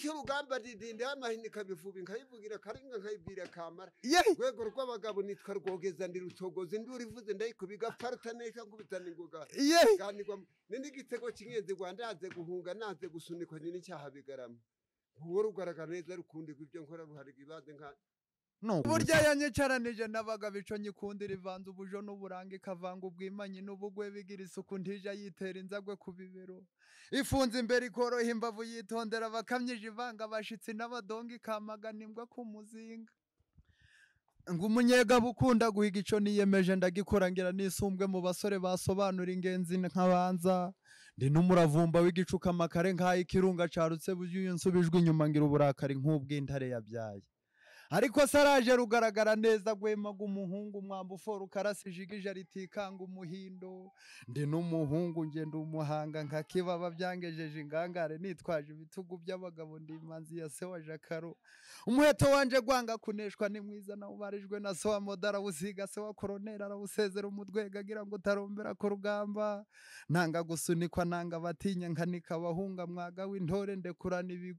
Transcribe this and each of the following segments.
cy'urugamba didinde y'amahini kabivuba nkayivugira karinga nkayibwira kamara Yehi. rwego rw'abagabo nitwa rwogeza ndi rutogoza nduri ivuze ndayikubiga parta neka nkubitana ingoga Yehi. ganirwa n'igitego kinyenze Rwandaze guhunga naze gusunikwa nyine icyaha bigarama uwo rugaragara neza rukundi ibyo nkora ruhari ibaze nka no burya yanyicaranije nabaga bico nyikundira ivanze ubujo n'uburanga ikavanga ubwimanyi n'ubugwe bigira isuku ntija yitera inzagwe ku bibero ifunze imbere ikoroha imbavu yitondera bakamyije ivanga abashitsi n'abadonga ikamagana imbwa ku muzinga ngo umunyega bukunda guhiga ico niyemeje ndagikora ngira nisumbwe mu basore basobanura ingenzi nkabanza ndi n'umuravumba w'igicuka makare nkaye ikirunga carutse bujuye nsubijwe inyuma ngira uburakari nk'ubw'intare yabyaye ariko saraje rugaragara neza gwemaga umuhungu mwambufor ukarasijigije ritikanga umuhindo ndi n'umuhungu nge ndi umuhanga nkakibaba byangejeje ingangare nitwaje ibitugu by'abagabo ndi imanzi ya se wa Jakaro umuheto wanje gwanga kuneshwa ni mwiza na ubarijwe na so wa modara usiga se wa koronera arawusezera umudwega agira ngo tarombera ko rugamba nanga gusunikwa nanga batinya nkanika abahunga mwaga w'intore ndekurana ibigo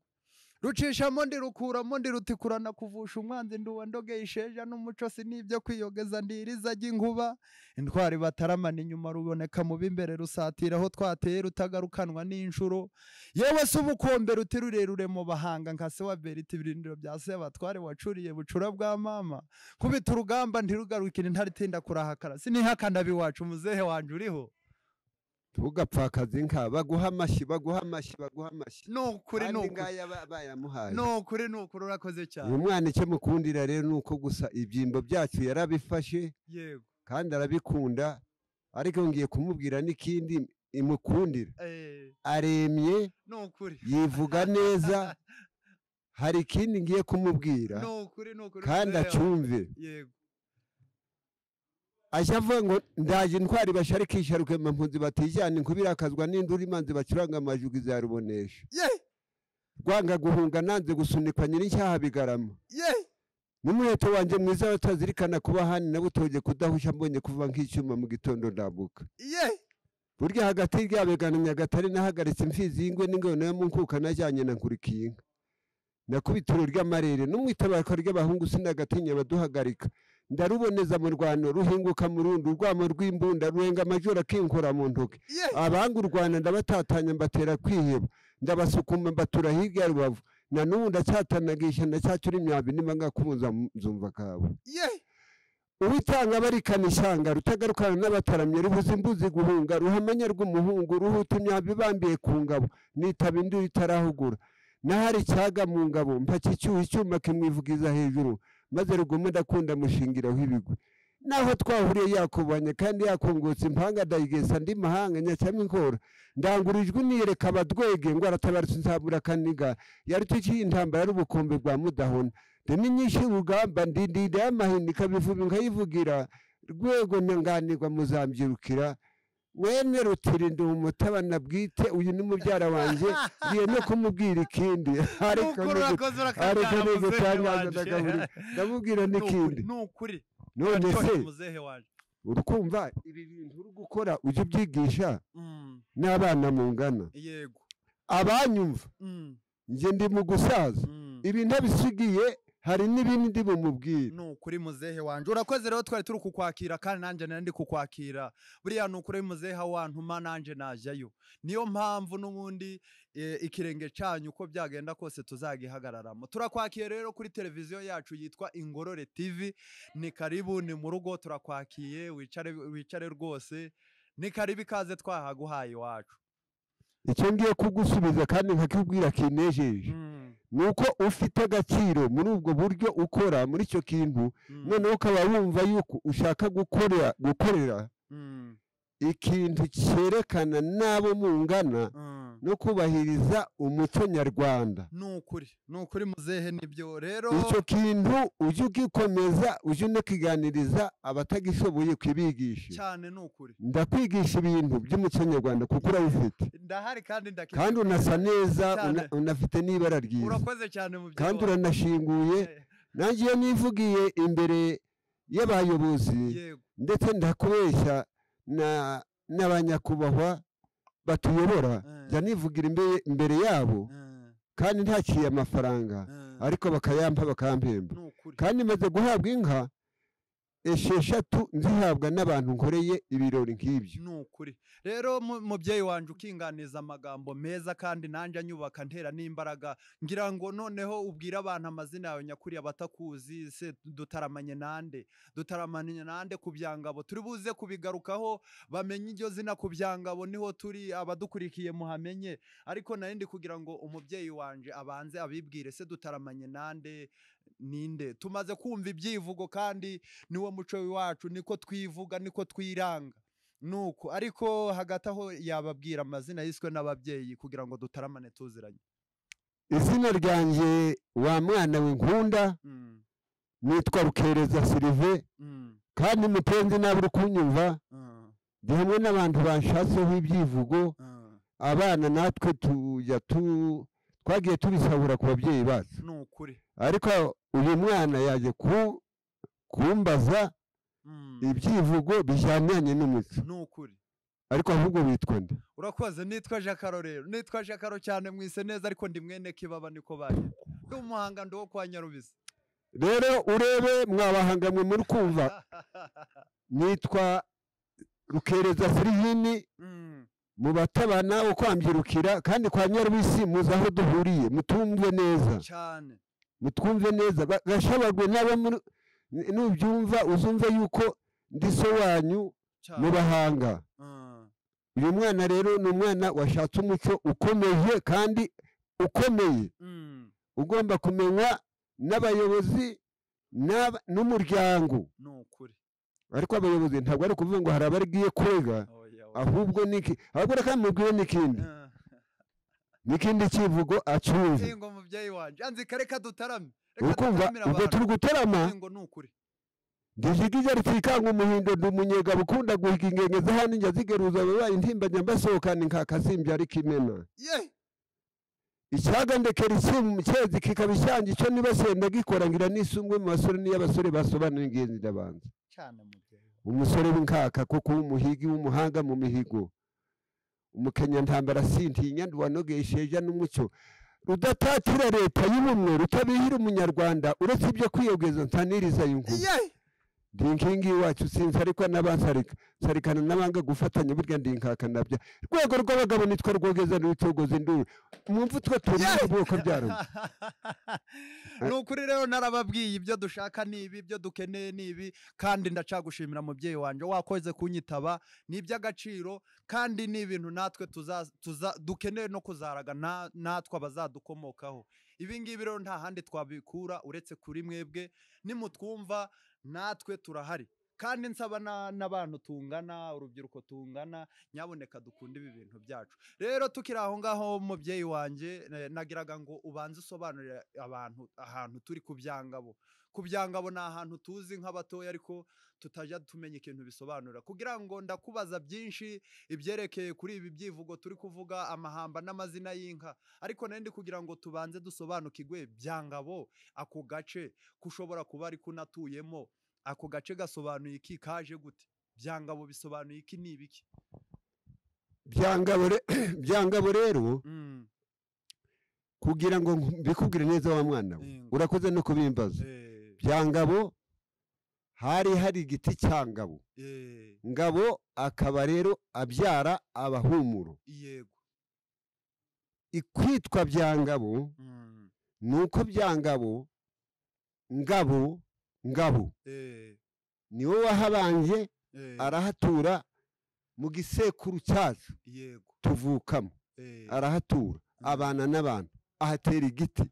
rucishamo ndi rukuramo ndi rutikurana kuvusha umwanzi nduwa ndoge isheja n'umuco sinibyo kwiyogeza ndiriza y'inkuba intwari bataramana inyuma ruboneka mu bimbere rusatira aho twateye rutagarukanwa n'inshuro yewe se ubukombe rutirurerure mu bahanga nka se wa Beriti birindiro bya se abatware wacuriye bucura bwa mama kubita urugamba ntirugarukire ntaritinda kurahakara sinihakana biwacu muzehe wanje uriho tugapfakaza inka baguha amashi nukuri bayamuhaye nukuri urakoze cyane uyu mwana icyo mukundira rero nuko gusa ibyimbo byacu yarabifashe yego kandi arabikunda ariko ngiye kumubwira n'ikindi imukundira aremye nukuri yivuga neza hari ikindi ngiye kumubwira nukuri kandi acyumve yego avuga ngo ndaje intwari basharikisha rukema mpunzi batijyana inkubirakazwa n'induri imanzi bacuranga amajugi za rubonesha rwanga guhunga nanze gusunikwa nyir'icyaha bigarama n'umuheto wanje mwiza batazirikana kuba hani na butoje kudahusha mbonye kuva nk'icyuma mu gitondo ndambuka burya hagati y'abegana Nyagatare nahagaritse imfizi y'ingwe n'ingona yo mu nkuka najyanye na nkurikiye inka nakubitiro ry'amarere n'umwitabako ry'abahungu sinagatinya baduhagarika ndaruboneza mu rwano ruhinguka mu rundi urwamo rw'imbunda rurenga amajoro akinkora mu ntoke abanga u Rwanda ndabatatanya mbatera kwiheba ndabasukuma mbatura hirya ya Rubavu na n'ubu ndacyatanagisha ndacyacura imyambi niba ngakubuza mzumva kabo uwitanga barikana ishanga rutagarukana n'abataramye rubuze imbuzi guhunga ruhamanya rw'umuhungu ruhuta imyambi bambiye ku ngabo nitaba induru itarahugura nahari cyaga mu ngabo mpakicyuha icyuma kimwivugiza hejuru maze rugume ndakunda mushingiraho ibigwi naho twahuriye yakubanye kandi yakongotse impanga dayigesa ndi mahanga nyacyamwe inkora ndangurijwe niyereka abadwege ngo aratabarutse nzabura kaniga yari tukiye intambara y'ubukombe bwa mudahona deni nyinshi urugamba ndindinde y'amahini kabivuba nkayivugira rwego nganirwa muzambyirukira mwene rutirinde umutabana bwite uyu ni mubyara wanje ngiye no kumubwira ikindi ariko ndamubwira n'ikindi nukuri none se urukumva ibi bintu uri gukora ujye ubyigisha n'abana mungana yego abanyumva nge ndi mu gusaza ibi ntabisigiye hari n'ibindi bumubwira nukuri muzehe wanje urakoze rero twari turi kukwakira kandi nanje nandi kukwakira buriya nukuri muzehe wantuma nanje najayo niyo mpamvu n'ubundi ikirenge cyanyu uko byagenda kose tuzagihagararamo turakwakiye rero kuri televiziyo yacu yitwa Ingorore TV ni karibu ni mu rugo turakwakiye wicare rwose ni karibu ikaze twahaguhaye iwacu icyo ngiye kugusubiza kandi nkakubwira kinejeje nuko ufite agaciro muri ubwo buryo ukora muri icyo kintu noneho ukaba wumva yuko ushaka gukorera ikintu cyerekana n'abo mungana no kubahiriza umuco nyarwanda nukuri muzehe nibyo rero icyo kintu ujye ugikomeza ujye unakiganiriza abatagishoboye kwibigisha cyane nukuri ndakwigisha ibintu by'umuco nyarwanda kuko urabifite ndahari kandi unasa neza unafite n'ibara ryiza urakoze cyane mu byo kandi uranashinguye nanjye iyo nivugiye imbere y'abayobozi ndetse ndakubeshya n'abanyakubahwa batuyobora jya nivugira imbere yabo kandi ntaciye amafaranga ariko bakayampa bakampemba kandi maze guhabwa inka 6 nzihabwa n'abantu nkoreye ibirori nk'ibyo. Nukuri rero mubyeyi wanje ukinganiza amagambo meza kandi nanje anyubaka ntera n'imbaraga, ngira ngo noneho ubwira abantu amazina yawe nyakuri abatakuzi se dutaramanye nande ku Byangabo, turi buze kubigarukaho bamenye iryo zina ku Byangabo, niho turi abadukurikiye muhamenye, ariko narindi kugira ngo umubyeyi wanje abanze abibwire se dutaramanye ninde. Tumaze kumva ibyivugo kandi niwo muco wacu, niko twivuga niko twiranga nuko, ariko hagati aho yababwira amazina yiswe n'ababyeyi kugira ngo dutaramane tuziranye. Izina ryanje wa mwana w'inkunda nitwa Rukereza Sylvain, kandi mutenzi naburi kunyumva ndi hamwe n'abantu banshatseho ibyivugo, abana natwe twagiye tubisabura ku babyeyi bacu nukuri, ariko uyu mwana yaje kumbaza ibyivugo bijyananye n'umuco nukuri, ariko ahubwo witwa nde? Urakoze, nitwa Jakaro. Rero nitwa Jakaro cyane mwise neza, ariko ndi mwene Kibaba niko baye ndi umuhanga ndo kwa Nyarubisi. Rero urebe mwabahangamwe muri kumva nitwa Rukereza Sylvain, mu batabana ukwambyirukira kandi kwa Nyarubisi muzi aho duhuriye, mutumve neza cyane, mutwumve neza gashabagwe nabo nubyumva uzumve yuko ndi so wanyu mu bahanga. Uyu mwana rero ni umwana washatse umuco ukomeye kandi ukomeye, ugomba kumenywa n'abayobozi n'umuryango nukuri, ariko abayobozi ntabwo ari kuvuga ngo hari abarigiye kwega, ahubwo reka mubwire n'ikindi kivugo acyumve. ngo mubyeyi wanje anzi kareka dutarame, ukumva ubwo turi gutarama ndijigije ritikanga umuhindo ndi umunyegabo ukunda guhiga ingenge z'ahandi njya zigeruza ababaye intimbanya mbasohokana inkakasimbye ariko imena icyaga ndekera isimu mu cyezi kikaba ishangi icyo nibasenda gikora ngira n'isungwe mu basore n'iy'abasore basobanura ingenzi ndabanza umusore w'inkaka kuko umuhigi w'umuhanga mu mihigo, umukenya ntambara sintinya nduwanogesheja n'umuco rudatatira leta y'ubumwe rutabihira umunyarwanda uretse ibyo kwiyogeza ntaniriza yungu ndinkingi wacu sinzi ariko n'abansarikana n'abanga gufatanya burya ndinkaka nabyo rwego rw'abagabo nitwa rwogeza n'utogoza induru mwumva utwo turi ubwoko byaro. Nukuri rero narababwiye ibyo dushaka nibi, ibyo dukeneye nibi, kandi ndacagushimira mubyeyi wanje wakoze kunyitaba, ni iby'agaciro kandi ni ibintu natwe dukeneye no kuzaraga natwe abazadukomokaho. Ibi ngibi rero nta handi twabikura uretse kuri mwebwe, nimutwumva natwe turahari kandi nsaba n'abantu tungana, urubyiruko tungana, nyaboneka dukunda ibi bintu byacu. Rero tukiri aho ngaho mubyeyi wanje nagiraga ngo ubanze usobanurira abantu ahantu turi ku Byangabo. Ku Byangabo ni ahantu tuzi nk'abatoya ariko tutajya tumenya ikintu bisobanura, kugira ngo ndakubaza byinshi ibyerekeye kuri ibi byivugo turi kuvuga, amahamba n'amazina y'inka, ariko nandi kugira ngo tubanze dusobanukirwe Byangabo ako gace kushobora kuba ari kunatuyemo, ako gace gasobanuye iki, kaje gute? Byangabo bisobanuye iki, ni ibiki? Byangabo rero kugira ngo mbikubwire neza wa mwana urakoze no kubimbaza. Byangabo hari igiti cyangabo, ngabo akaba rero abyara abahumuro. Yego, ikwitwa Byangabo nuko Byangabo ngabo niwe wahabanje arahatura mu gisekuru cyacu tuvukamo, arahatura abana n'abantu, ahatera igiti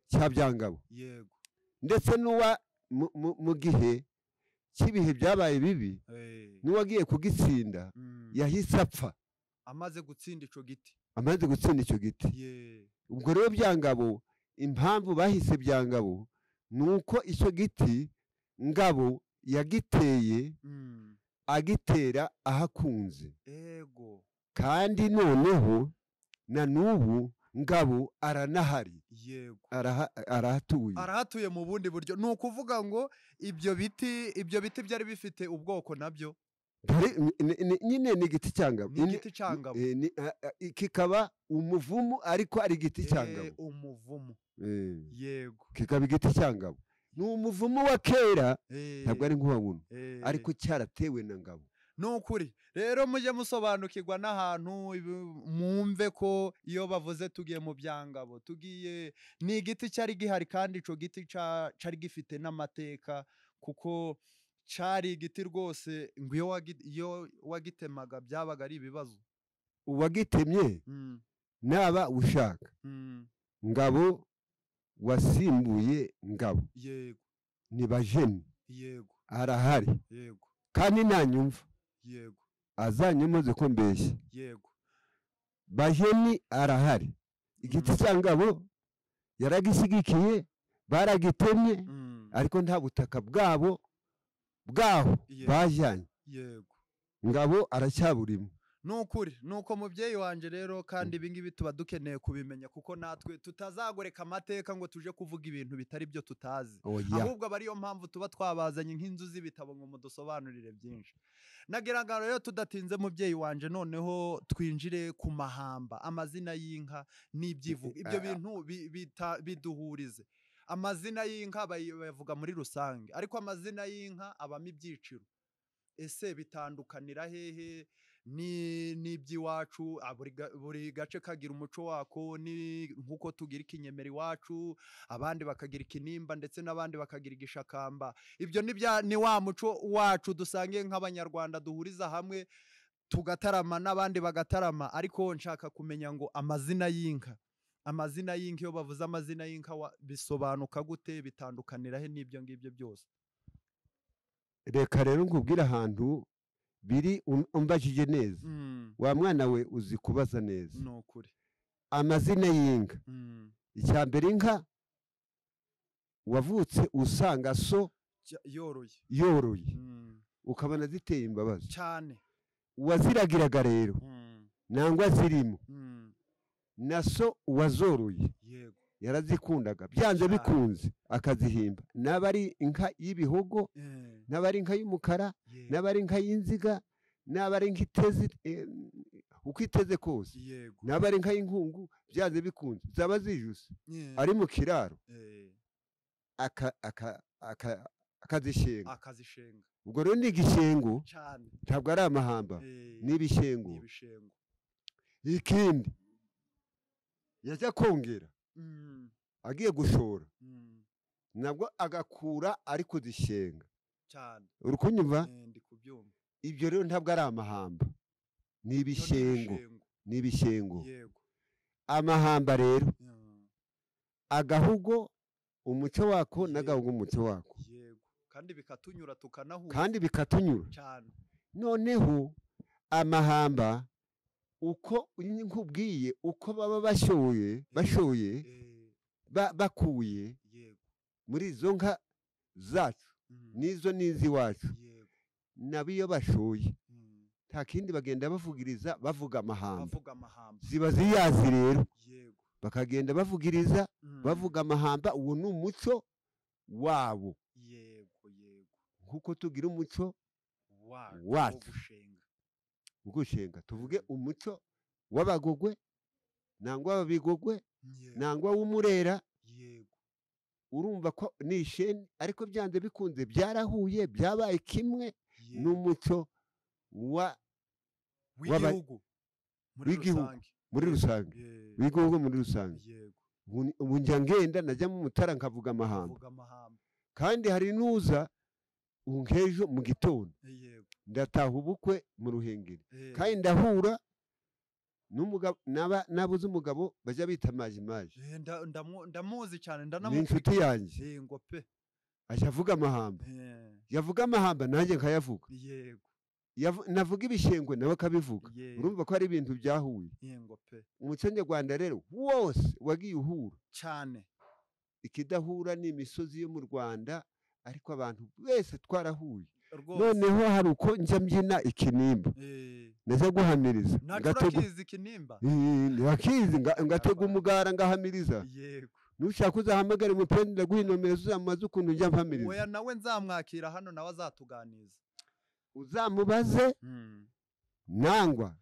cya Byangabo. Ndetse n'uwa mu gihe cy'ibihe byabaye bibi n'uwagiye kugitsinda yahise apfa amaze gutsinda icyo giti. Ubwo rero Byangabo, impamvu bahise Byangabo nuko icyo giti ngabo yagiteye agitera ahakunze, kandi noneho na n'ubu ngabo aranahari, arahatuye mu bundi buryo. Ni ukuvuga ngo ibyo biti byari bifite ubwoko nabyo nyine ni igiti cyangabo, ni igiti cyangabo, kikaba umuvumu ariko ari igiti cyangabo, umuvumu, yego, kikaba igiti cyangabo, ni umuvumu wa kera, ntabwo ari nk'uwa buno, ariko cyaratewe na Ngabo. Nukuri rero mujye musobanukirwa n'ahantu mwumve ko iyo bavuze tugiye mu byangabo tugiye ni igiti cyari gihari, kandi ico giti cyari gifite n'amateka, kuko cyari igiti rwose ngo iyo wagitemaga byabaga ari ibibazo. Uwagitemye naba ushaka Ngabo wasimbuye Ngabo, yego, ni Bajeni, yego, arahari, yego, kandi nanyumva, yego, azanyemoze ko mbeshye, yego, Bajeni arahari. Igiti cya Ngabo yaragishyigikiye, baragitemye, ariko nta butaka bwaho bajyanye, yego, Ngabo aracyaburimo. Nukuri nuko mubyeyi wanje rero, kandi ibingibi tuba dukeneye kubimenya, kuko natwe tutazagoreka amateka ngo tuje kuvuga ibintu bitari byo tutazi, ahubwo aba ariyo mpamvu tuba twabazanye nk'inzu z'ibitabo ngo mudusobanurire byinshi. Nagiraga rero tudatinze mubyeyi wanje, noneho twinjire ku mahamba, amazina y'inka n'ibyivugo, ibyo bintu biduhurize. Amazina y'inka bavuga muri rusange, ariko amazina y'inka abamo ibyiciro. Ese bitandukanira hehe n'iby'iwacu? Buri gace kagira umuco wako, nk'uko tugira ikinyemera iwacu, abandi bakagira ikinimba, ndetse n'abandi bakagira igishakamba. Ibyo ni wa muco wacu dusangiye nk'abanyarwanda, duhuriza hamwe tugatarama n'abandi bagatarama. Ariko nshaka kumenya ngo amazina y'inka iyo bavuze amazina y'inka bisobanuka gute, bitandukanira he n'ibyo ngibyo byose? Reka rero nkubwire ahantu biri, umbajije neza, wa mwana we uzi kubaza neza. Nukuri amazina y'inka, icya mbere inka wavutse usanga so yoroye, ukabona ziteye imbabazi cyane, uwaziragiraga rero nangwa zirimo na so uwazoroye, yego, yarazikundaga byanze bikunze akazihimba, n'abari inka y'ibihogo, n'abari inka y'umukara, n'abari inka y'inziga, n'abari inka iteze uko iteze kose, n'abari inka y'inkungu, byanze bikunze zaba zijuse, ari mu kiraro akazishenga. Ubwo rero ni igishengo, ntabwo ari amahamba, ni ibishengo. Ikindi yajya kongera agiye gushora, nabwo agakura ari kuzishenga cyane, uri kunyumva? Ibyo rero ntabwo ari amahamba, ni ibishengo, amahamba rero agahugo umuco wako, n'agahugo umuco wako, kandi bikatunyura tukanahura, kandi bikatunyura cyane. Noneho amahamba uko nkubwiye, uko baba bashoye bakuye muri izo nka zacu n'izo n'iz'iwacu, nabo iyo bashoye nta kindi bagenda bavugiriza, bavuga amahamba, ziba ziyazi rero, bakagenda bavugiriza bavuga amahamba. Uwo ni umuco wabo, nk'uko tugira umuco wacu ugushenga. Tuvuge umuco w'Abagogwe, nangwa w'Ababigogwe, nangwa w'Umurera, urumva ko ni isheni, ariko byanze bikunze byarahuye, byabaye kimwe n'umuco w'igihugu muri rusange, w'igihugu muri rusange. Ubu njya ngenda najya mu Mutara nkavuga amahamba, kandi hari n'uza nk'ejo mu gitondo ndataha ubukwe mu Ruhengeri, kandi ndahura nabuze umugabo bajya bita majimaji, ndamuzi cyane, ni inshuti yanjye, ajya avuga amahamba, yavuga amahamba nanjye nkayavuga, navuga ibishengwe nawe akabivuga. Urumva ko ari ibintu byahuye. Umuco nyarwanda rero wose wagiye uhura cyane, ikidahura ni imisozi yo mu Rwanda, ariko abantu bese twarahuye. Noneho hari uko njya mbyina ikinimba, naza guhamiriza, ngatega umugara ngahamiriza. Nushaka uzahamagara umupende guha inomero z'amazi ukuntu njya mpamiriza. Oya nawe nzamwakira hano, nawe azatuganiza. uzamubaze nangwa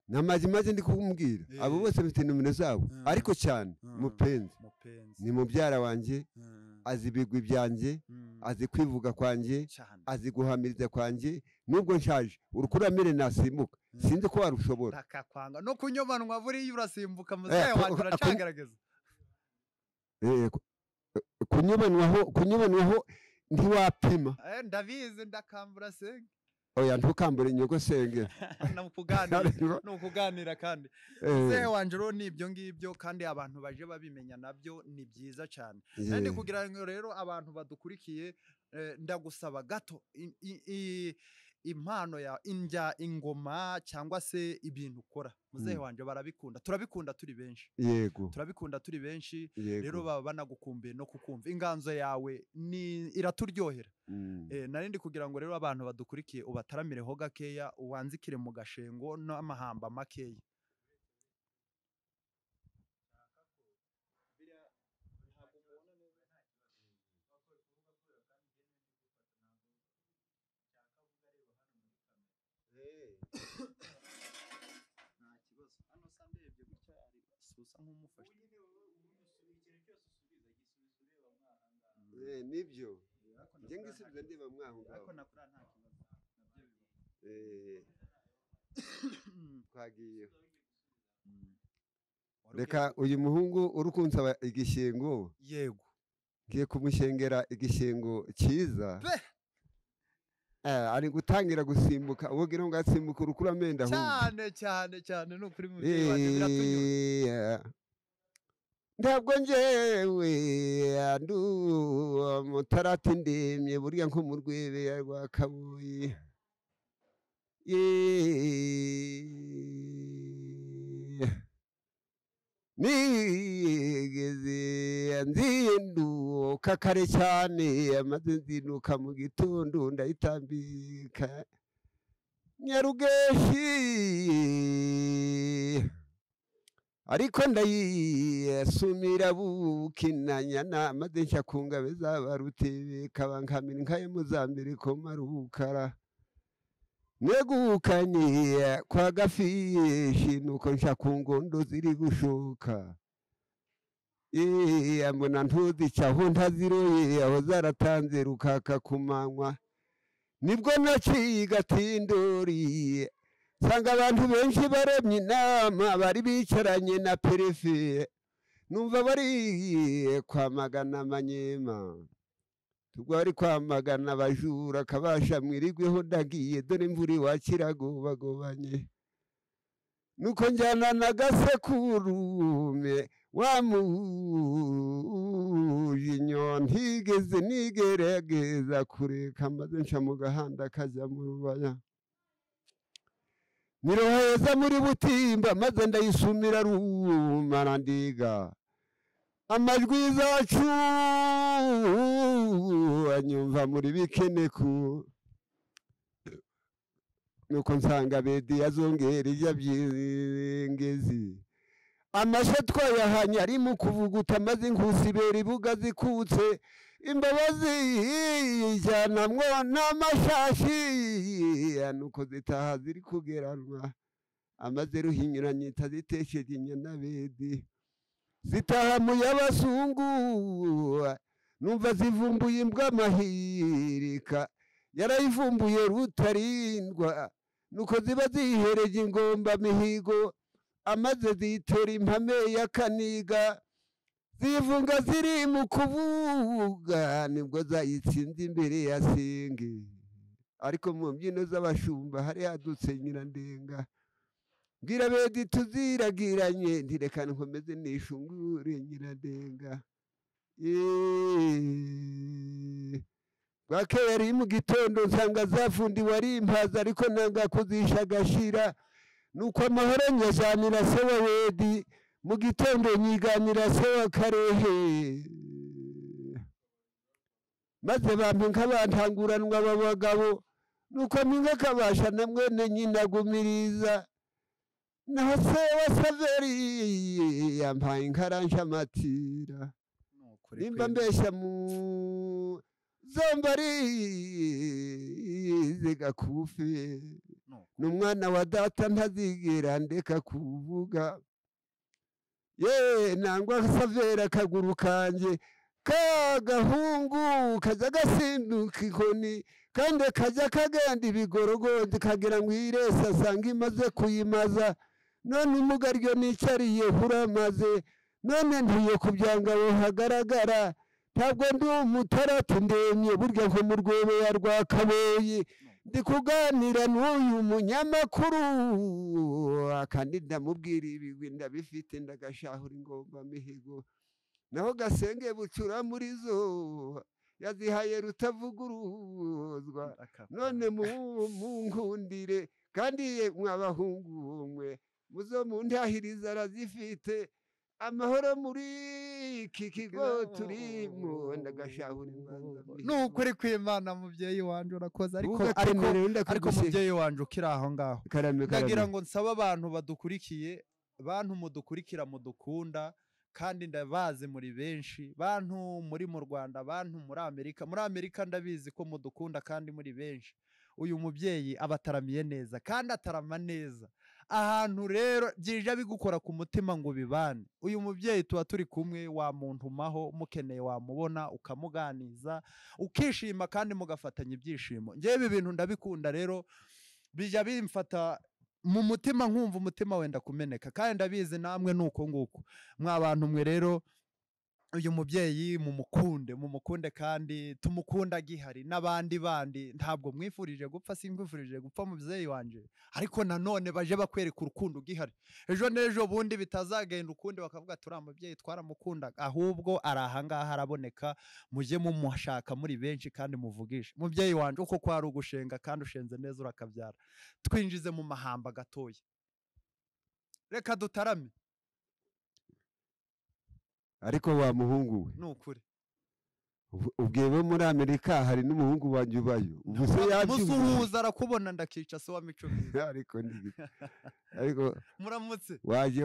namaze ndi kumubwira abo bose bafite nomero zabo ariko cyane mupenzi ni mubyara wanje azi ibigwi byanjye azi kwivuga kwanjye azi guhamiriza kwanjye nubwo nshaje urukuramire nasimbuka sinzi ko warushobora akakwanga no kunyobanwa buriya urasimbuka muzehe wanjye uracagaragaza kunyobonwaho ntiwapima ndabizi ndakambura senge oya ntukambure inyogosenge nukuganira kandi muzehe wanje rero nibyo ngibyo kandi abantu baje babimenya nabyo ni byiza cyane kandi kugira ngo rero abantu badukurikiye ndagusaba gato impano ya indya ingoma cyangwa se ibintu ukora muzehe wanje barabikunda turabikunda turi benshi yego turabikunda turi benshi rero baba banagukumbuye no kukumva inganzo yawe ni iraturyohera narindi kugira ngo rero abantu badukurikiye ubataramireho gakeya uwanzikire mu gashengo n'amahamba makeya nibyo njye ngisubiza ndiba mwaho twagiye reka uyu muhungu urukunsaba igishengo yego ngiye kumushengera igishengo cyiza ari gutangira gusimbuka ubugira ngo asimbuka urukuramenda cyane no kuri muzehe wanjye biratunyura ntabwo njyewe andu mutarati ndemye burya nko mu rwebe rwa Kabuye nigeze nzinduka kare cyane amaze nzinduka mu gitondo ndayitambika Nyarugeshi ariko ndayisumira bukinanya maze nshya ku ngabe z'abarutebe kabankamira inkaye muzambere ko marukara negukanye kwa gafishi nuko nshya ku ngondo ziri gushoka mbona ntuzicaho ntaziroye aho zaratanze rukaka kumanywa nibwo naciye gatindori sanga abantu benshi baremye inama bari bicaranye na perefe numva bari kwamagana amanyema tubwo bari kwamagana abajura akabasha mwirigweho ndagiye dore imvura iwakiragobagobanye nuko njyana na gasekurume wamujinyo ntigeze nigerageza kureka maze nca mu gahanda kajya mu rubaya niroheza muri Butimba maze ndayisumira rumara ndiga amajwi zacu anyumva muri Bikeneku nuko nsanga bedi yazongera ijya byingezi amashe twayahanye ari mu kuvuguta maze inkusibera ibuga zikutse imbabazi ijyanamwo n'amashashi nuko zitaha ziri kugeranwa amaze ruhinyuranye itazitesheje inyana bedi zitaha mu y'abasungu numva zivumbuye imbwa amahirika yarayivumbuye rutarindwa nuko ziba zihereje ingomba mihigo amaze zitera impame ya Kaniga zivunga ziri mu kuvuga nibwo zayitsinze imbere ya Senge ariko mu mbyino z'abashumba hari hadutse Nyirandenga bwira bedi tuziragiranye ntirekane nkomeze nishungure Nyirandenga bwakeye ari mu gitondo nsanga zafundiwe ari impaza ariko nanga kuzisha agashira nuko amahoro nyajyanira se wa bedi mu gitondo nyiganira se wa Karehe maze bampe nk'abantanguranwa b'abagabo nuko mpinga kabasha na mwene nyinagumiriza naho se wa Saveri yampaye inkaransha amatira nimba mbeshya mu zombarize gakufe n'umwana wa data ntazigera ndeka kuvuga ye nangwa savera kaguru kanje kagahungu kaza gasimbuka ikoni kandi kaja kagenda ibigorogonzi kagira ngo irese asanga imaze kuyimaza none umugaryo nicariye huramaze none ntiyo kubyangabo hagaragara ntabwo ndi umutarati ndemye burya nko mu rwego ya Rwakaboyi ndi kuganira n'uyu munyamakuru kandi ndamubwira ibigwi ndabifite ndagashahura ingomba mihigo naho gasenge bucura muri zo yazihaye rutavuguruzwa none munkundire kandi mwabahungu mwe muzo muntahiriza arazifite amahoro muri iki kigo turimo ndagashahura imbanza nukuri kw'Imana muvyeyi wanje urakoze ariko muvyeyi wanje ukiri aho ngaho ndagira ngo nsaba abantu badukurikiye bantu mudukurikira mudukunda kandi ndabazi muri benshi bantu muri mu Rwanda bantu muri Amerika ndabizi ko mudukunda kandi muri benshi uyu muvyeyi abataramiye neza kandi atarama neza ahantu rero byije bigukora ku mutima ngo bibane uyu muvyeyi tuba turi kumwe wa muntu maho mukeneye wamubona ukamuganiza ukishima kandi mugafatanya ibyishimo ngiye ibi bintu ndabikunda rero bija bimfata mu mutima nkumva umutima wenda kumeneka kandi ndabizi namwe nuko nguko mwa bantu mwe rero uyu muvyeyi mumukunde kandi tumukunda gihari nabandi bandi ntabwo mwifurije gupfa simwifurije gupfa muvyeyi wanje ariko nanone baje bakwereka urukundo gihari ejo nejo bundi bitazagenda ukundi bakavuga turi amuvyeyi twaramukunda ahubwo arahangaha araboneka muje mumushaka muri benshi kandi muvugisha muvyeyi wanje uko kwari ugushenga kandi ushenze neza urakabyara twinjize mu mahamba gatoya reka dutarame ariko wa muhungu we nukuri ubwiwe muri Amerika hari n'umuhungu wanje ubayo ubuse musuhuza arakubona ndakica so wa mico ariko muramutse waje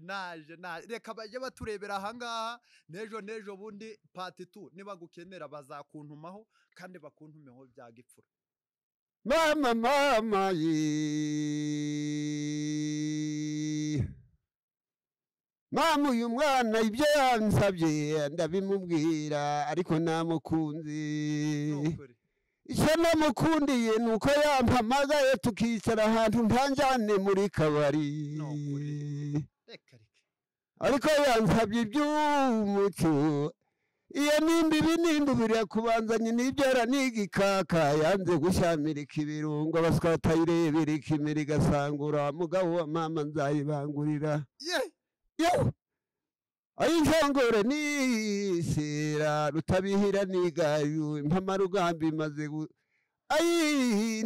naje reka baje baturebera ahangaha nejo bundi part 2 niba gukenera bazakuntumaho kandi bakuntumeho bya gipfura mama mama uyu mwana ibyo yansabye ndabimubwira ariko namukunze icyo namukundiye nuko yampamagaye tukicara ahantu ntanjyane muri kabari ariko yansabye iby'umuco iyo nimba kubanzanye n'ibyara n'igikaka yanze gushyamirika ibirungo abaswa batayirebera ikimera igasangura mugabo wa mama nzayibangurira ayinjongore nisera rutabihira nigayu impama rugambi maze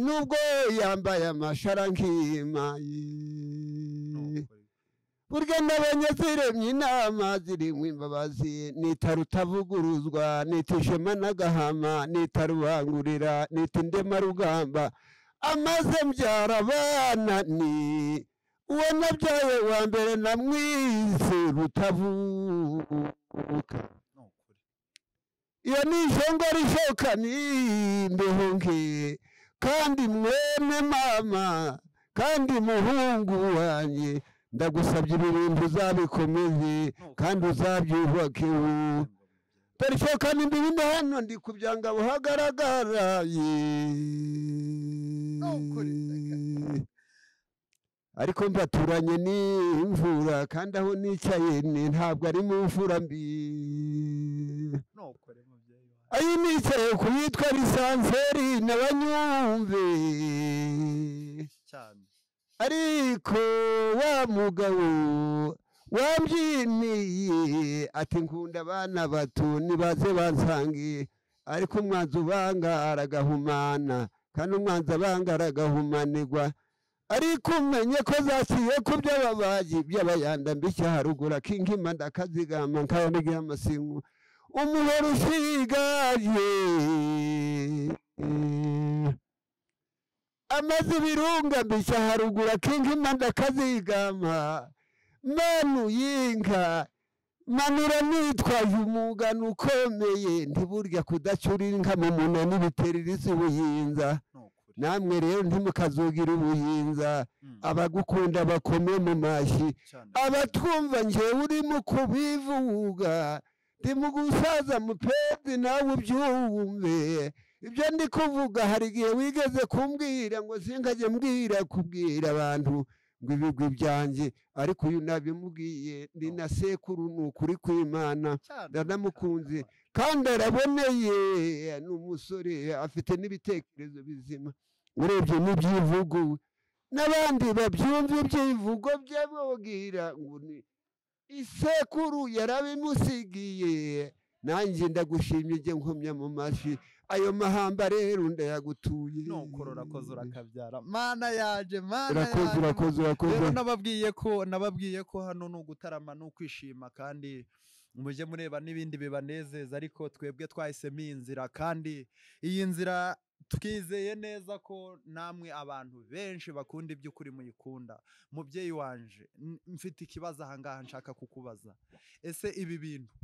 nubwo yambaye amashara nkima burya nabonye ziremye inama zirimo imbabazi nita rutavuguruzwa nita ishema n'agahama nita rubangurira nita indema rugamba amaze mbyara abana ni uwo nabyaye wa mbere namwise rutavuka iyo ni ishongora ishoka n'imbeho nke kandi mwene mama kandi muhungu wanjye ndagusabye ibi bintu uzabikomeze kandi uzabyubake dore ishoka n'imbibi hano ndi kubyanga buhagaragara ariko mbaturanye n'imvura kandi aho nicaye ntabwo ari mu mvura mbi ayi nicaye ku yitwa lisanseri n'abanyumve ariko wa mugabo wambyiniye ati nkunda abana bato nibaze bansangiye ariko umwanzi ubanga aragahumana kandi umwanzi abanga aragahumanirwa ariko umenye ko zaciye ku by'ababaji by'abayanda mbishya haruguru akinkima ndakazigama nkabanigira amasingu umuhoro ushigaje amaze ibirunga mbishya haruguru akinkima ndakazigama manu yinka manura nitwaje umugano ukomeye ntiburya kudacurira inka mu munani biterera isi ubuhinza namwe rero ntimukazogira ubuhinza abagukunda bakome mu mashyi abatwumva njyewe urimo kubivuga ndi mu gusaza mupezi nawe ubyumve ibyo ndi kuvuga hari igihe wigeze kumbwira ngo sinkajye mbwira kubwira abantu ngo ibigwi byanjye ariko uyu nabimubwiye ndi na sekuru ni ukuri kw'Imana ndanamukunze kandi araboneye ni umusore afite n'ibitekerezo bizima urebye n'ibyivugo n'abandi babyumva ibyivugo bye babwira ngo ni isekuru yarabimusigiye nanjye ndagushimye ijye nkomya mu mashyi ayo mahamba rero ndayagutuye nukorora koza urakabyara mana yaje urakoze rero nababwiye ko hano ni ugutarama ni ukwishima kandi mujye mureba n'ibindi bibanezeza ariko twebwe twahisemo iyi nzira kandi iyi nzira twizeye neza ko namwe abantu benshi bakunda iby'ukuri muyikunda mubyeyi wanje mfite ikibazo ahangaha nshaka kukubaza ese ibi bintu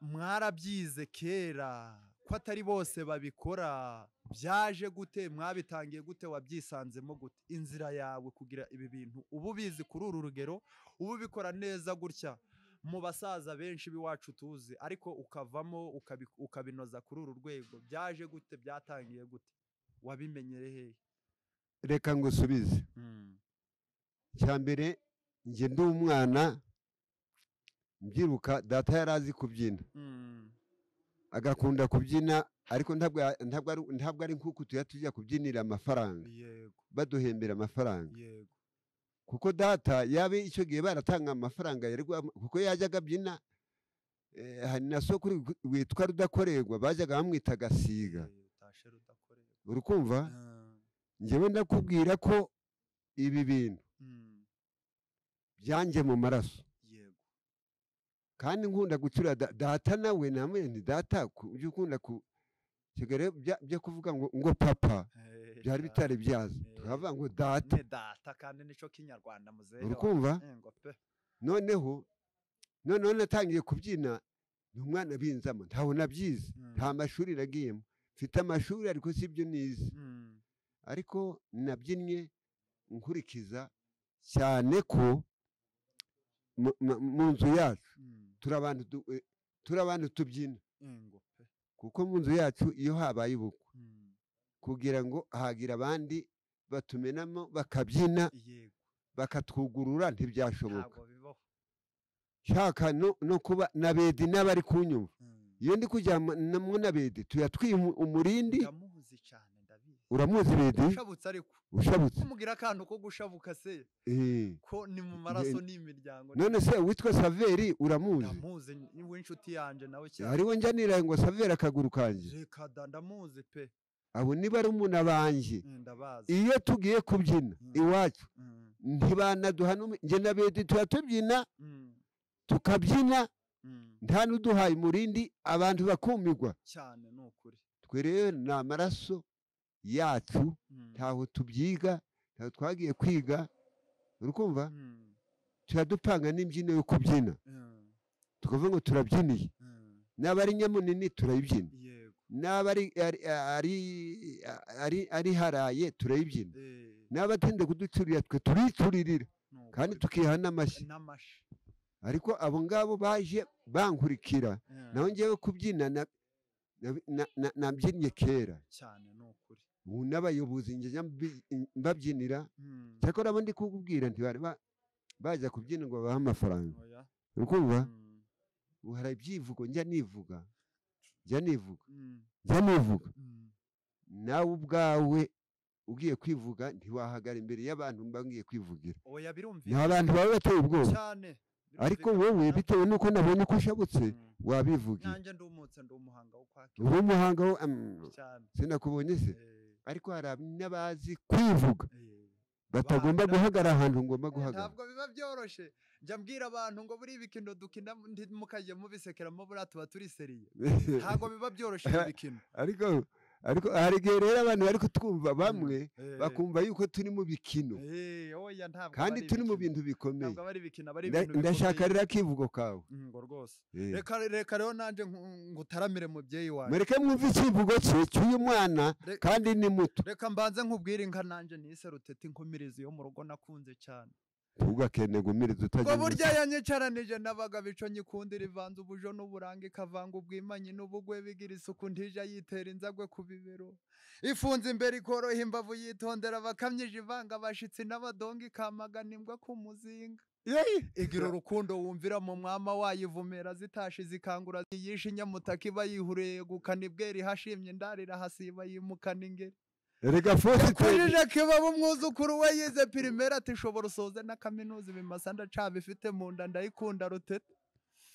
mwarabyize kera ko atari bose babikora byaje gute mwabitangiye gute wabyisanzemo gute inzira yawe kugira ibi bintu ubu bizi kuri uru rugero ubu bikora neza gutya mu basaza benshi b'iwacu tuzi ariko ukavamo ukabinoza kuri uru rwego byaje gute byatangiye gute wabimenyere hehe reka ngusubize cyambere nge ndi umwana mbyiruka data yarazi kubyina agakunda kubyina ariko ntabwo ari nk'uko tujya kubyinira amafaranga baduhembera amafaranga kuko data yabe icyo gihe baratanga amafaranga kuko yajyaga abyina hari na sokuru witwa Rudakorerwa bajyaga bamwita Gasiga urukumva njyewe ndakubwira ko ibi bintu byanjye mu maraso kandi nkunda gucura data nawe namwe ni data ujye ukunda kigali byo kuvuga ngo papa byari bitari byaza tukavuga ngo data kandi nico kinyarwanda muzehe urukumva noneho natangiye kubyina ni umwana binzamo ntaho nabyize nta mashuri nagiyemo mfite amashuri ariko sibyo nize ariko nabyinnye nkurikiza cyane ko mu nzu yacu turi abantu tubyina kuko mu nzu yacu iyo habaye ubukwe kugira ngo hagira abandi batumenamo bakabyina bakatwugurura ntibyashoboka shaka no kuba na bedi n'abari kunyumva iyo ndi kujyamo na bedi tuyatwiye umurindi uramuzi bedi ushabutse ariko ushabutse umugira akantu ko gushabuka se ko ni mu maraso n'imiryango none se witwa Saveri uramuzi ndamuzi ni w'inshuti yanje nawe cyane hariho njyanira ngo Saveri akaguru kanje reka ndamuzi pe abo niba ari umuntu abanjye iyo tugiye kubyina iwacu ntibanaduha njye na bedi tubyina tukabyina nta n'uduhaye umurindi abantu bakumirwa cyane ni ukuri twe rero ni amaraso yacu ntaho tubyiga ntaho twagiye kwiga urukumva turadupanga n'imbyino yo kubyina tukavuga ngo turabyiniye n'aba ari nyamunini turayibyina n'aba ari haraye turayibyina n'aba atende kuducurira twe turicuririra kandi tukiha n'amashyi ariko abo ngabo baje bankurikira naho ngewe kubyina nabyinnye kera cyane ni ukuri ubu n'abayobozi njya mbabyinira cyakora abo ndi kukubwira ntibari bajya kubyina ngo babahe amafaranga urukumva hari ibyivugo njya nivuga nawe ubwawe ugiye kwivuga ntiwahagara imbere y'abantu mba ngiye kwivugira ni abantu baba bateye ubwoba ariko wowe bitewe n'uko nabonye ko ushabutse wabivugiye nanjye ndumutse ndi umuhanga wo kwakira uri umuhanga wo sinakubonye se ariko hari n'abazi kwivuga batagomba guhagarara ahantu ngomba guhagarara ntabwo biba byoroshye njya mbwira abantu ngo buri bikino dukina mukajya mubisekeramo buriya tuba turi seriye ntabwo biba byoroshye ibikino ariko hari igihe rero abantu bari kutwumva bamwe bakumva yuko turi mu bikino kandi turi mu bintu bikomeye. Ndashaka rero akivugo kawe. Rwose reka rero nanje ngutaramire mubyeyi wawe. Mureke mwumve ikivugo cye cy'uyu mwana kandi ni muto. Reka mbanze nkubwire inka nanje nise Rutete inkumirizi yo mu rugo nakunze cyane. Ugakene gumiriza utagiye. Ko burya yanyicaranije nabaga bico nyikundira ivanze ubujo n'uburanga ikavanga ubwimanyi n'ubugwe bigira isuku ntije yitera inzagwe ku bibero. Ifunze imbere ikoroha imbavu yitondera bakamyije ivanga bashitsi n'abadongi kamagana imbwa ku muzinga. Igira urukundo wumvira mu mwama wayivumera zitashi zikangura yishe inyamutaka iba yihureye gukana ibweri hashimye ndarira hasiba yimukana ingeri. Erega fosi kwije kibaba umwuzukuru we yize primaire ati shobora usoze na kaminuza bimasa ndacaba ifite mu nda ndayikunda Rutete.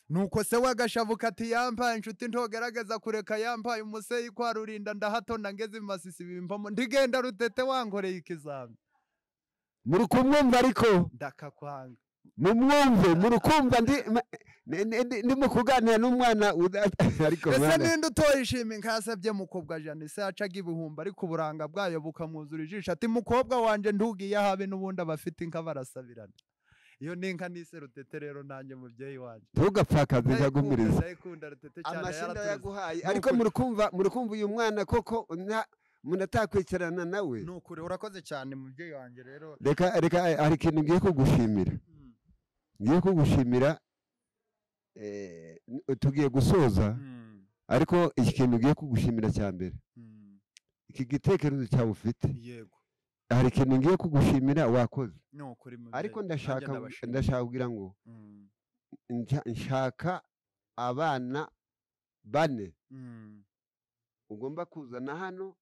Nuko se wagashavuka ati yampaye inshuti ntogerageza kureka yampaye umuseyi kwarurinda ndahatonda ngeze imasisi bimbamo ndigenda Rutete wankoreye ikizami. Muri kumwumva ariko ndakakwanga mumwumve murukumva ndi mu kuganira n'umwana ariko mwana ese ninde utoyishima nkasabye mukobwa Jane se acaga ibihumba ariko uburanga bwayo bukamwuzura ijisho ati mukobwa wanje ndugiye habe n'ubundi abafite inka barasabirana. Iyo ninka nise Rutete rero nanjye mubyeyi wanje ntugapfakaze kagumiriza ndayikunda Rutete cyane amashinda yaguhaye ariko murukumva uyu mwana koko munatakwicarana nawe. Nukuri urakoze cyane mubyeyi wanje rero. Reka hari ikintu ngiye kugushimira. Ngiye kugushimira tugiye gusoza ariko iki kintu ngiye kugushimira cya mbere iki gitekerezo cyawe ufite. Yego hari ikintu ngiye kugushimira wakoze ariko ndashaka kugira ngo nshaka abana 4 ugomba kuzana hano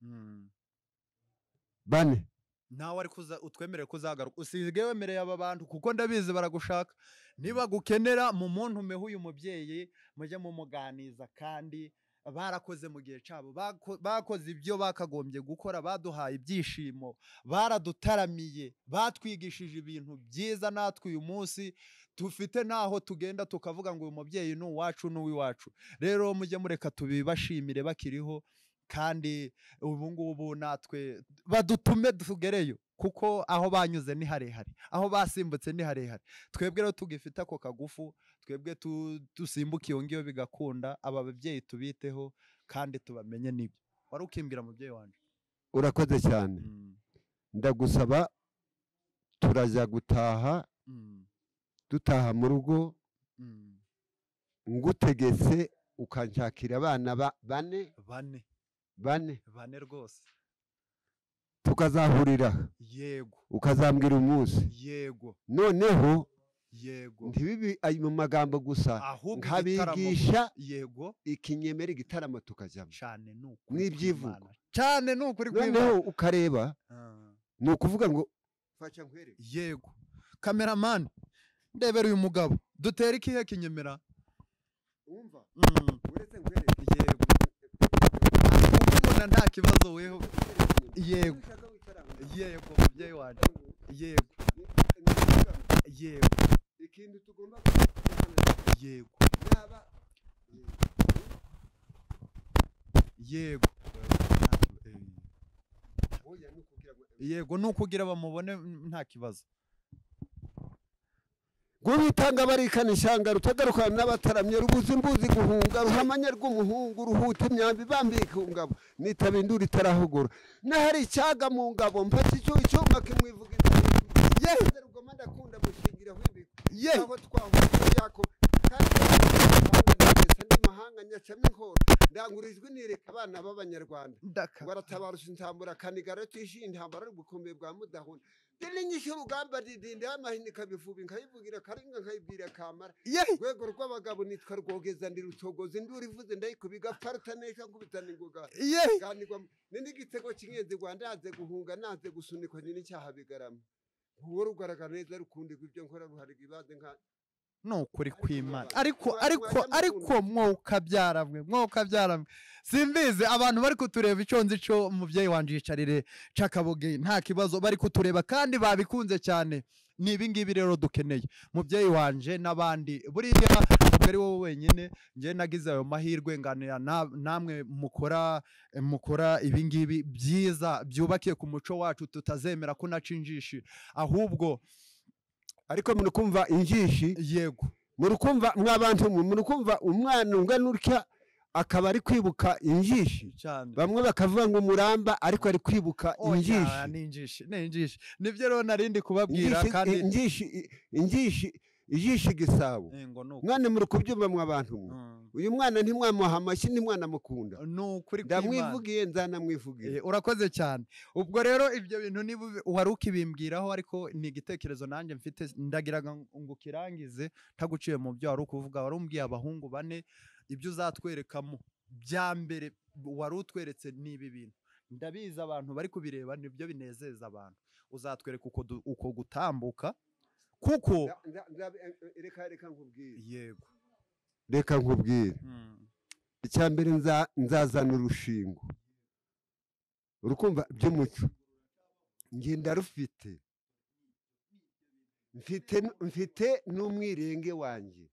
4 nawe ari kuza utwemere kuzagaruka usige wemereye aba bantu kuko ndabizi baragushaka niba gukenera mu muntu meho uyu mubyeyi mujye mu muganiza kandi barakoze mu gihe cyabo bakoze ibyo bakagombye gukora baduhaye ibyishimo baradutaramiye batwigishije ibintu byiza natwe uyu munsi tufite naho tugenda tukavuga ngo uyu mubyeyi ni uwacu n'uwiwacu rero mujye mureka tubibashimire bakiriho kandi ubu ngubu natwe badutume tugereyo kuko aho banyuze ni harehare aho basimbutse ni harehare twebwe rero tugifite ako kagufu twebwe dusimbuka iyo ngiyo bigakunda aba babyeyi tubiteho kandi tubamenye nibyo wari ukimbwira mubyeyi wanje. Urakoze cyane ndagusaba turajya gutaha dutaha mu rugo ngutegetse ukanshakira abana 4 rwose tukazahurira. Yego ukazambwira umunsi. Yego noneho yego ntibibi mu magambo gusa nkabigisha. Yego ikinyemera igitaramo tukajyamo cyane nuko n'ibyivugo cyane nukuri noneho ukareba nukuvuga ngo faca nkwereke. Yego cameraman ndebera uyu mugabo dutera ikihe kinyemera umva uretse nkwereke. Yego ubona nta kibazo weho. Yego yego mubyeyi wanje. Yego yego ikintu tugomba yego yaba yego yego nukugira bamubone nta kibazo Gubitanga barikana ishanga rutagaruka n'abataramye rubuze imbuzi guhunga ruhamanya rw'umuhungu ruhuta imyambi bambika ngabo nitabindura itarahogora nahari cyaga mu ngabo mpati icyuma kimwivuga ye rugoma ndakunda mushingira hwibiko ye aho twahuye yako kandi mahanga nyacamo inkoro ndangurijwe nireka abana b'abanyarwanda baratabarusha intambura kanigara tishindi intambara rugukomeye bwa mudahuna Delinyisha urugamba didinde amahinika bivubi nkayivugira karinga nkayibwira kamara rwego rw'abagabo nitwa rwogeza ndi rutogoza induri ivuze ndayikubiga parta nesha nkubitana ingoga ganirwa n'igitego kinyenze Rwanda yaze guhunga naze gusunikwa n'icyaha bigarama uwo rugaragara neza rukundirwa ibyo nkora ruhariga ibaze nka no kuri kwimana ariko mwoka byaramwe simbize abantu bari kutureba iconzi cyo muvyeyi wanje yicarire cakaboge nta kibazo bari kutureba kandi babikunze cyane ni ibingibi rero dukeneye mubyeyi wanje n'abandi buriya ntabwo ari wowe wenyine njye nagize ayo mahirwe nganira namwe mukora ibingibi byiza byubakiye ku muco wacu tutazemera ko nacinjishi ahubwo ariko muri kumva injishi yego muri kumva mwabantu muri kumva umwana ungana utya akaba ari kwibuka injishi bamwe bakavuga ngo umuramba ariko ari kwibuka injishi nibyo rero narindi kubabwira kandi injishi gisabo mwana muri kubyumva mwabantu uyu mwana ntimwamuha amashyi ntimwanamukunda ndamwivugiye nzanamwivugiye urakoze cyane ubwo rero ibyo bintu niba wari ukibimbwiraho ariko ni igitekerezo nanjye mfite ndagiraga ngo kirangize ntaguciye mu byo wari ukuvuga wari umbwiye abahungu 4 ibyo uzatwerekamo bya mbere wari utweretse n'ibi bintu ndabizi abantu bari kubireba nibyo binezeza abantu uzatwereka uko gutambuka kuko reka nkubwire yego reka nkubwire icya mbere nzazana urushingo urukumva by'umuco ngenda rufite mfite n'umwirenge wanjye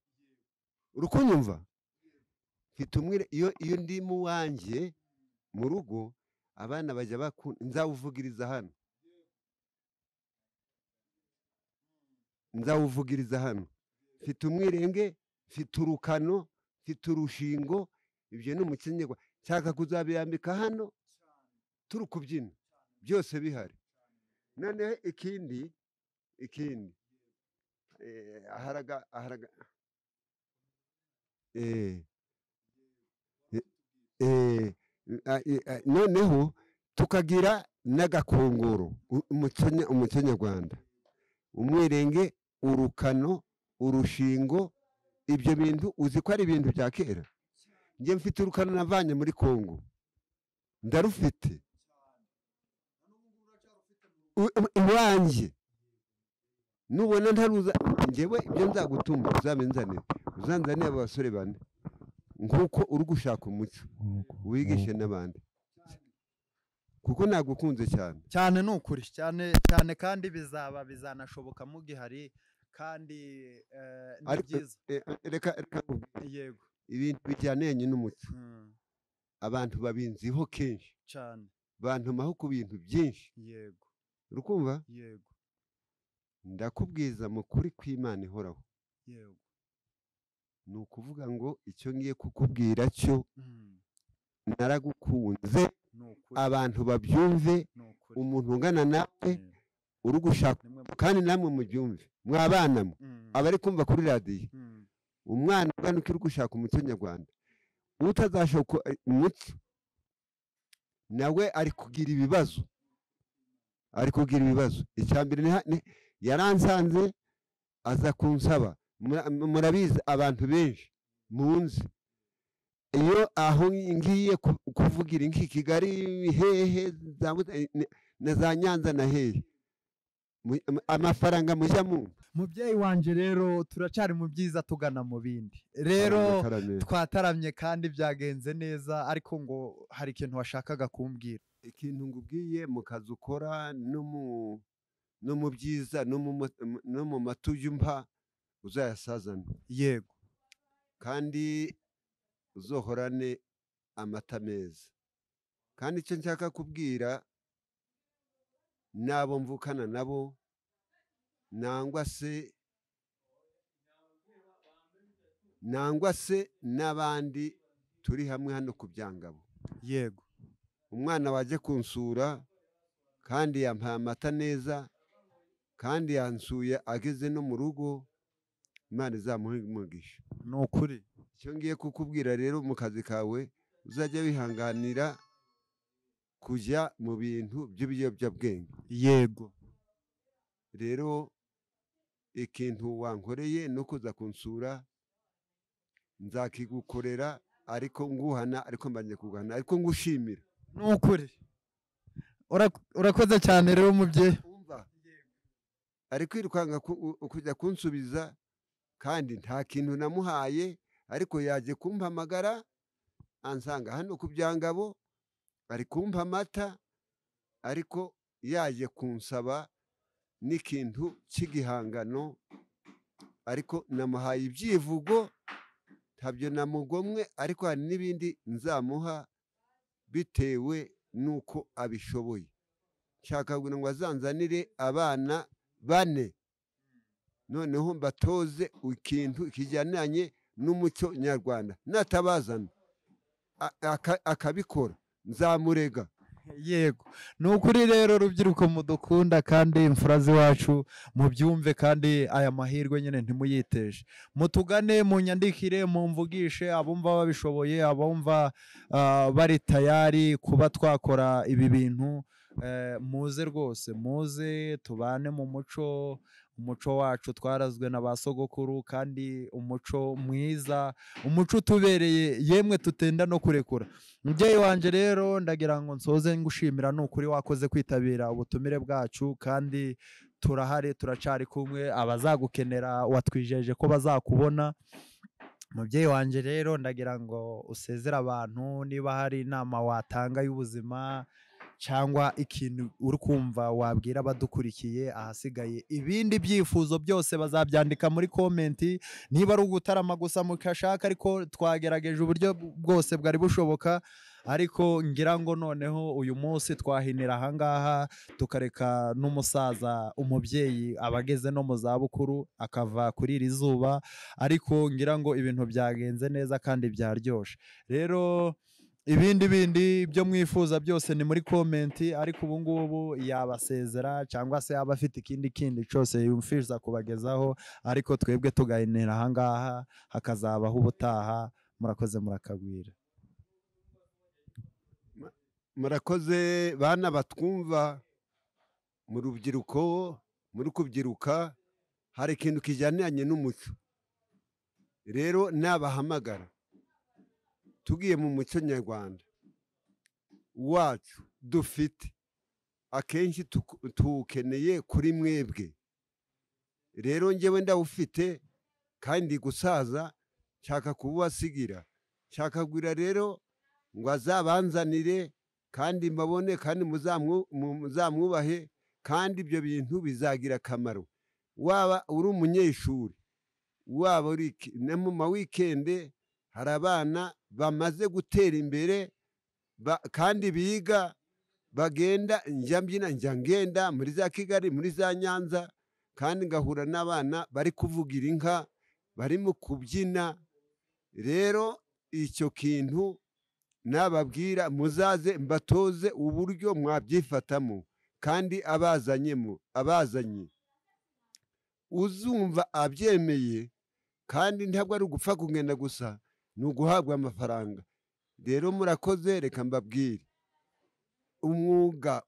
urukunyumva iyo ndi mu wanjye mu rugo abana bajya bakunda nzawuvugiriza hano mfite umwirenge mfite urukano mfite urushingo ibyo ni umukenyerwa nshaka kuzabiyambika hano turi kubyina byose bihari noneho ikindi aharaga noneho tukagira n'agakongoro umuco nyarwanda umwirenge urukano urushingo ibyo bintu uzi ko ari ibintu bya kera njye mfite urukano navanye muri Kongo ndarufite iwanjye nubona ntaruza njyewe ibyo nzagutuma uzabinzanire uzanzanire aba basore 4 nkuko uri gushaka umuco wigishe n'abandi kuko nagukunze cyane ni ukuri cyane kandi bizanashoboka mu gihari kandi ni byiza reka yego ibintu bijyananye n'umuco abantu babinziho kenshi cyane bantumaho ku bintu byinshi yego urukumva yego ndakubwiza mu kuri kw'Imana ihoraho yego ni ukuvuga ngo icyo ngiye kukubwira cyo naragukunze abantu babyumve umuntu ungana nawe uri gushaka kandi namwe mubyumve mwabana mwe abari kumva kuri radiyo umwana ungana uri gushaka umuco nyarwanda utazashaka umuco nawe ari kugira ibibazo icya mbere yaransanze aza kunsaba murabizi abantu benshi munsi iyo aho ngiye kuvugira inki Kigali hehe na za Nyanza na hehe amafaranga mujya mu mubyeyi wanje rero turacari mu byiza tugana mu bindi rero twataramye kandi byagenze neza ariko ngo hari ikintu washakaga kumbwira ikintu ngubwiye mu kazi ukora no mu byiza no mu matujumba uzayasazana yego kandi uzohorane amata meza kandi icyo nshaka kubwira nabo mvukana nabo nangwa se n'abandi turi hamwe hano ku Byangabo yego umwana waje kunsura kandi yampaye amata neza kandi yansuye ageze no mu rugo Imana izamuhe umugisha ni ukuri icyo ngiye kukubwira rero mu kazi kawe uzajya wihanganira kujya mu bintu by'ibiyobyabwenge yego rero ikintu wankoreye no kuza kunsura nzakigukorera ariko nguhana ariko mbanje kuguhana ariko ngushimira ni ukuri urakoze cyane rero umubyeyi ari kwirukanga kujya kunsubiza kandi nta kintu namuhaye ariko yaje kumpamagara ansanga hano ku Byangabo ari kumpa amata ariko yaje kunsaba n'ikintu cy'igihangano, ariko namuhaye ibyivugo ntabyo namugomwe, ariko hari n'ibindi nzamuha bitewe n'uko abishoboye. Nshaka kugira ngo azanzanire abana 4 noneho mbatoze ikintu kijyananye n'umuco nyarwanda. Natabazana akabikora nzamurega. Yego, ni ukuri rero rubyiruko mudukunda kandi imfura z'iwacu mubyumve, kandi aya mahirwe nyine ntimuyiteje. Mutugane, munyandikire, mumvugishe, abumva babishoboye, abumva bari tayari kuba twakora ibi bintu. Muze rwose, muze tubane mu muco. Umuco wacu twarazwe na ba sogokuru, kandi umuco mwiza, umuco utubereye, yemwe tutenda no kurekura. Mubyeyi wanje rero ndagira ngo nsoze ngushimira, ni ukuri wakoze kwitabira ubutumire bwacu, kandi turahari, turacari kumwe. Abazagukenera watwijeje ko bazakubona. Mubyeyi wanje rero ndagira ngo usezere abantu, niba hari inama watanga y'ubuzima cyangwa ikintu uri kumva wabwira abadukurikiye. Ahasigaye ibindi byifuzo byose bazabyandika muri komenti, niba ari ugutarama gusa mukashaka, ariko twagerageje uburyo bwose bwari bushoboka. Ariko ngira ngo noneho uyu munsi twahinira ahangaha, tukareka n'umusaza umubyeyi abageze no mu zabukuru akava kuri iri zuba. Ariko ngira ngo ibintu byagenze neza kandi byaryoshe. Rero ibindi byo mwifuza byose ni muri komenti, ariko ubu ngubu yabasezera cyangwa se yaba afite ikindi cyose yumfiza kubagezaho, ariko twebwe tugahinira ahangaha, hakazabaho ubutaha. Murakoze, murakagwira. Murakoze bana batwumva, mu rubyiruko, muri kubyiruka, hari ikintu kijyananye n'umuco. Rero nabahamagara tugiye mu muco nyarwanda wacu dufite, akenshi tukeneye kuri mwebwe. Rero njyewe ndawufite kandi gusaza, nshaka kubasigira, nshaka kugira rero ngo azabanzanire kandi mbabone, kandi muzamwubahe, kandi ibyo bintu bizagira akamaro. Waba uri umunyeshuri, waba uri mu ma weekend, hari abana bamaze gutera imbere kandi biga, bagenda njya mbyina, njya ngenda muri za Kigali, muri za Nyanza, kandi ngahura n'abana bari kuvugira inka, barimo kubyina. Rero icyo kintu nababwira, muzaze mbatoze uburyo mwabyifatamo, kandi abazanye uzumva abyemeye, kandi ntabwo ari ugupfa kugenda gusa, ni uguhabwa amafaranga. Rero murakoze, reka mbabwire, umwuga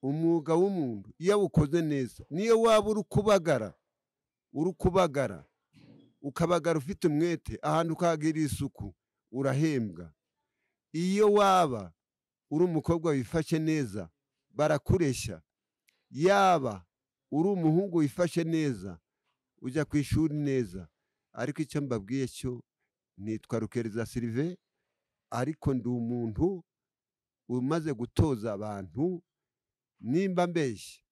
w'umuntu iyo awukoze neza, niyo waba uri kubagara ukabagara ufite umwete, ahantu ukahagirira isuku, urahembwa. Iyo waba uri umukobwa wifashe neza, barakureshya. Yaba uri umuhungu wifashe neza, ujya ku ishuri neza. Ariko icyo mbabwiye cyo, nitwa Rukereza Sylvain, ariko ndi umuntu umaze gutoza abantu. Nimba mbeshye,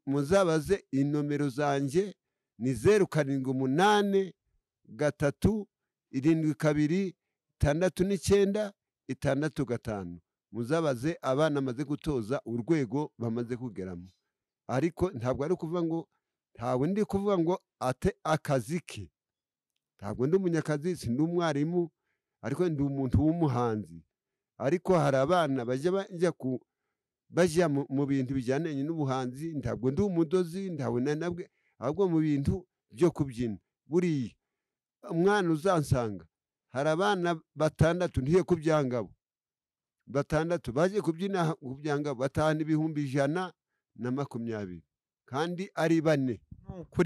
muzabaze inomero zanjye, ni 0783 372 696 65. Muzabaze abana amaze gutoza urwego bamaze kugeramo. Ariko ntabwo ari kuvuga ngo, ntawe ndi kuvuga ngo ate akazi ke. Ntabwo ndi umunyakazi, ndi umwarimu, ariko ndi umuntu w'umuhanzi. Ariko hari abana bajya mu bintu bijyananye n'ubuhanzi. Ntabwo ndi umudozi, ntabwo nabwe, ahubwo mu bintu byo kubyina. Buriya umwana uzansanga, hari abana 6 ntiye kubyangabo, 6 baje kubyina kubyangabo, batahana 120, kandi ari 4.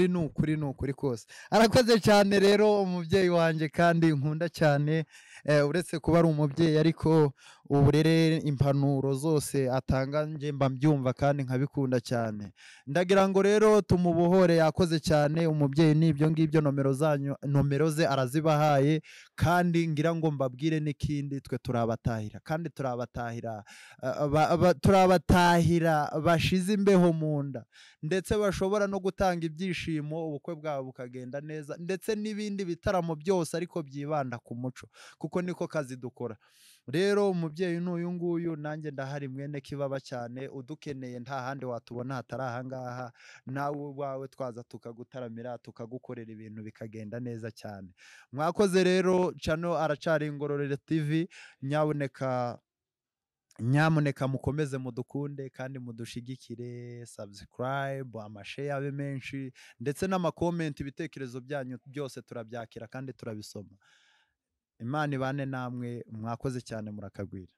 ni ukuri kose arakoze cyane rero umubyeyi wanjye kandi nkunda cyane uretse kuba ari umubyeyi ariko uburere impanuro zose atanga nje mba mbyumva kandi nkabikunda cyane ndagira ngo rero tumubohore yakoze cyane umubyeyi n'ibyo ngibyo nomero ze arazibahaye kandi ngira ngo mbabwire n'ikindi twe turabatahira kandi turabatahira bashize imbeho mu nda ndetse bashobora no gutanga ibyishimo ubukwe bwabo bukagenda neza ndetse n'ibindi bitaramo byose ariko byibanda ku muco kuko niko kazi dukora rero umubyeyi n'uyu nguyu nanjye ndahari mwene kibaba cyane udukeneye nta handi watubona hatari ahangaha nawe wawe twaza tukagutaramira tukagukorera ibintu bikagenda neza cyane mwakoze rero cano aracari Ingororero TV nyamuneka mukomeze mudukunde kandi mudushigikire subscribe amashare abe menshi ndetse n'amakomenti ibitekerezo byanyu byose turabyakira kandi turabisoma Imana ibane namwe mwakoze cyane murakagwira